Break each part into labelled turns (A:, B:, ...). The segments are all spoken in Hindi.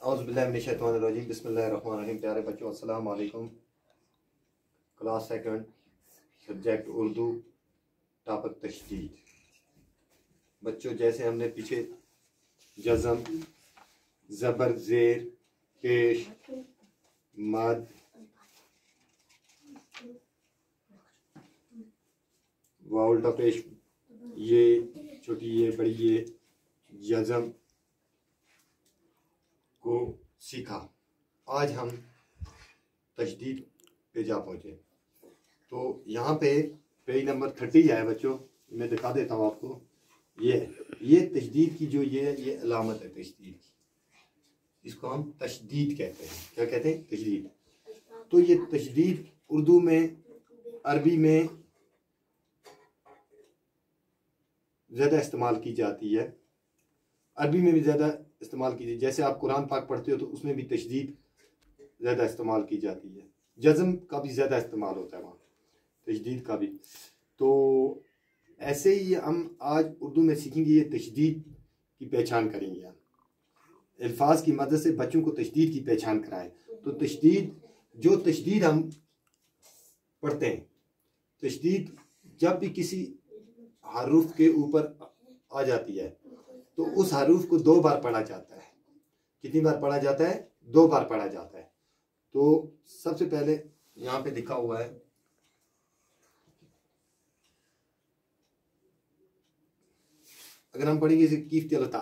A: औज़ुबिल्लाहिमिनश्शैतानिर्रजीम बिस्मिल्लाहिर्रहमानिर्रहीम। प्यारे बच्चों अस्सलाम वालेकुम। Class second, subject Urdu, topic तशदीद। बच्चों, जैसे हमने पीछे जज़म, ज़बर, ज़ेर, पेश, मद, वाउल का पेश, ये छोटी ये बड़ी ये जज़म को सीखा। आज हम तशदीद पे जा पहुँचे। तो यहाँ पे पेज नंबर 30 है बच्चों, मैं दिखा देता हूँ आपको। ये तशदीद की जो ये अलामत है तशदीद की, इसको हम तशदीद कहते हैं। क्या कहते हैं? तशदीद। तो ये तशदीद उर्दू में, अरबी में ज़्यादा इस्तेमाल की जाती है, अरबी में भी ज़्यादा इस्तेमाल की जाती है। जैसे आप कुरान पाक पढ़ते हो तो उसमें भी तशदीद ज़्यादा इस्तेमाल की जाती है, जज़म का भी ज़्यादा इस्तेमाल होता है वहाँ, तशदीद का भी। तो ऐसे ही हम आज उर्दू में सीखेंगे, ये तशदीद की पहचान करेंगे। हम अल्फाज की मदद से बच्चों को तशदीद की पहचान कराएं। तो तशदीद हम पढ़ते हैं, तशदीद जब भी किसी हरूफ के ऊपर आ जाती है तो उस हरूफ को 2 बार पढ़ा जाता है। कितनी बार पढ़ा जाता है? 2 बार पढ़ा जाता है। तो सबसे पहले यहाँ पे लिखा हुआ है, अगर हम पढ़ेंगे इसे कीफ तिलता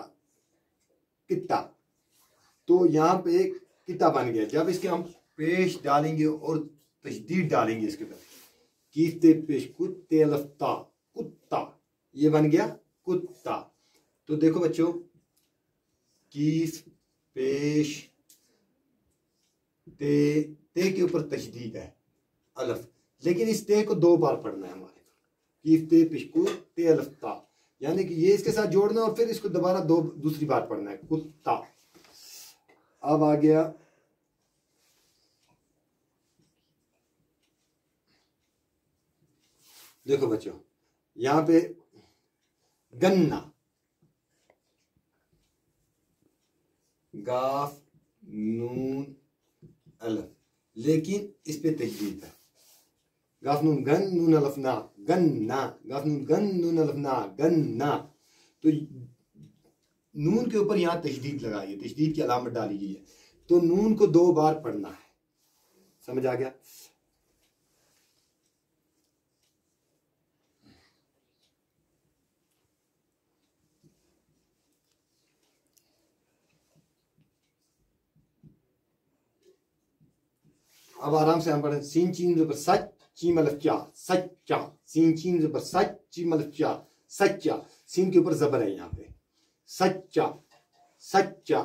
A: कित्ता, तो यहाँ पे एक कित्ता बन गया। जब इसके हम पेश डालेंगे और तशदीद डालेंगे इसके ऊपर, कीफ ते पेश कुत्ते लफ्ता कुत्ता, ये बन गया कुत्ता। तो देखो बच्चों, कीफ पेश ते के ऊपर तशदीद है अलफ, लेकिन इस ते को 2 बार पढ़ना है हमारे को। कीफ ते पेश कुत्ते अलफ्ता, यानी कि ये इसके साथ जोड़ना और फिर इसको दोबारा दूसरी बार पढ़ना है, कुत्ता। अब आ गया देखो बच्चों, यहां पे गन्ना, गाफ नून अलफ, लेकिन इस पे तशदीद है। गाफ नून गन नून अलफ ना गन्ना, गाफ नून गन नून अलफ ना गन्ना। तो नून के ऊपर यहाँ तशदीद लगाइए, तशदीद की अलामत डाली गई है। तो नून को 2 बार पढ़ना है। समझ आ गया? अब आराम से हम पढ़ें। सीन चीन ज़बर सच चीम अलफ चा सच्चा, सीन चीन ज़बर सच चीम अलफ चा सच्चा। सीन के ऊपर ज़बर है यहाँ पे, सच्चा सच्चा।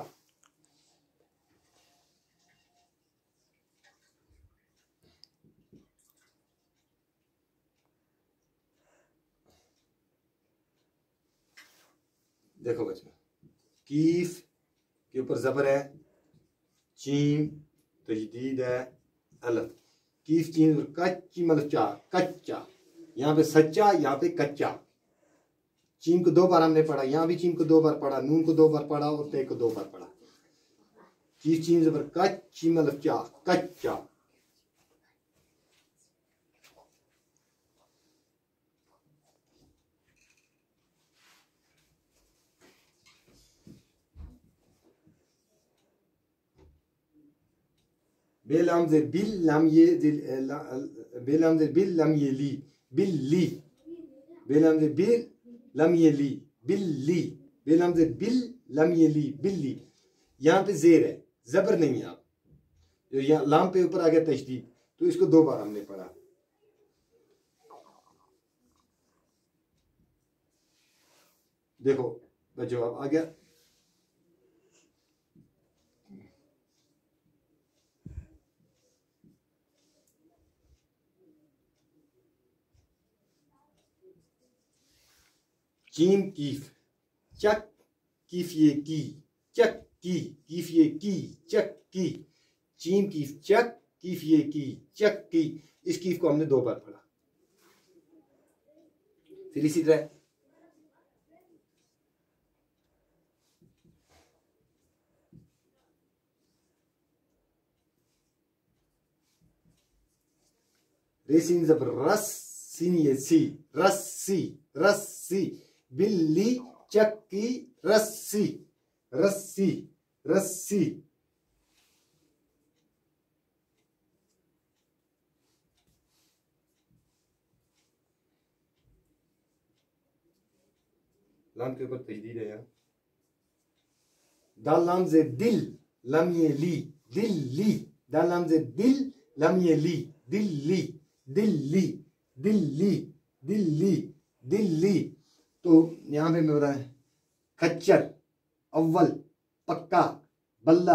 A: देखो बच्चों, कीफ के ऊपर ज़बर है, चीम तजदीद है अलफ, कीफ चीम कच्ची मतलब चा कच्चा, यहाँ पे सच्चा, यहाँ पे कच्चा। चीम को 2 बार हमने पढ़ा, यहाँ भी चीम को 2 बार पढ़ा, नून को 2 बार पढ़ा और ते को 2 बार पढ़ा। कीफ चीम ज़बर कच्ची मतलब चा कच्चा। बेलम ज़ेर बिल लम ये बेलम ज़ेर बिल लम ये ली बिल्ली, बेलम ज़ेर बिल लम ये ली बिल्ली, बेलम ज़ेर बिल लम ये ली बिल्ली। यहाँ पे ज़ेर है, ज़बर नहीं है। आप जो यहाँ लाम पे ऊपर आ गया तशदीद, तो इसको 2 बार हमने पढ़ा। देखो बच्चों, अब आ गया चीम कीफ चक कीफ ये की चक की, कीफ ये की चक की, चीम कीफ चक कीफ ये की चक की। इस कीफ को हमने 2 बार पढ़ा। फिर इसी तरह रेसीन जबर रस, सीन ये सी, रस्सी, रस्सी, बिल्ली चक्की रस्सी, रस्सी, रस्सी। लाम के ऊपर तशदीद है यहाँ। दाल लाम से दिल, लम ये ली, दिल्ली, दाल लाम से दिल, लम ये ली, दिल्ली, दिल्ली, दिल्ली, दिल्ली, दिल्ली। तो यहाँ पे मैं बता रहा खच्चर, अव्वल, पक्का, बल्ला,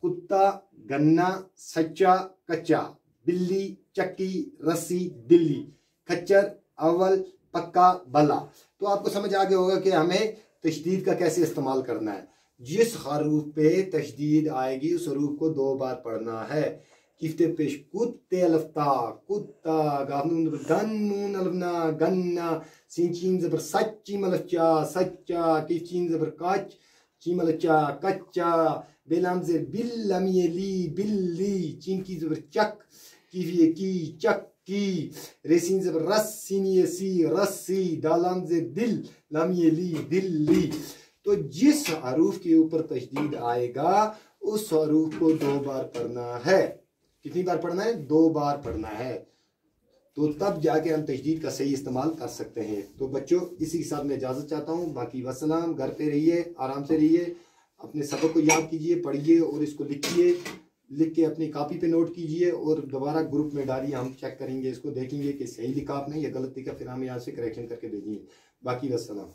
A: कुत्ता, गन्ना, सच्चा, कच्चा, बिल्ली, चक्की, रस्सी, दिल्ली। खच्चर, अव्वल, पक्का, बल्ला। तो आपको समझ आ गया होगा कि हमें तशदीद का कैसे इस्तेमाल करना है। जिस हरूफ पे तशदीद आएगी उस हरूफ को 2 बार पढ़ना है। किफ्ते पेश कुत्ते अलफ्ता, कुत्ता, गाफनून गन्नून अलफना, गन्ना, सिंचीन जबर सच्ची मलच्चा, सच्चा, किचीन जबर कच, चीमलच्चा, कच्चा, बेलाम से बिल्लमिए ली, बिल्ली, चीन की जबर चक, कीफिए की, चक की, रेसीन जबर रस्सीनिए सी, रस्सी, दालाम से दिल, लमिए ली, दिल्ली। तो जिस हरूफ के ऊपर तशदीद आएगा उस हरूफ को 2 बार पढ़ना है। कितनी बार पढ़ना है? 2 बार पढ़ना है। तो तब जाके हम तशदीद का सही इस्तेमाल कर सकते हैं। तो बच्चों इसी के साथ मैं इजाज़त चाहता हूँ। बाकी वसलाम, घर पे रहिए, आराम से रहिए, अपने सबक को याद कीजिए, पढ़िए और इसको लिखिए, लिख के अपनी कॉपी पे नोट कीजिए और दोबारा ग्रुप में डालिए। हम चेक करेंगे, इसको देखेंगे कि सही लिखा आपने या गलत लिखा, फिर हम यहाँ से करेक्शन करके भेजिए। बाकी वसलाम।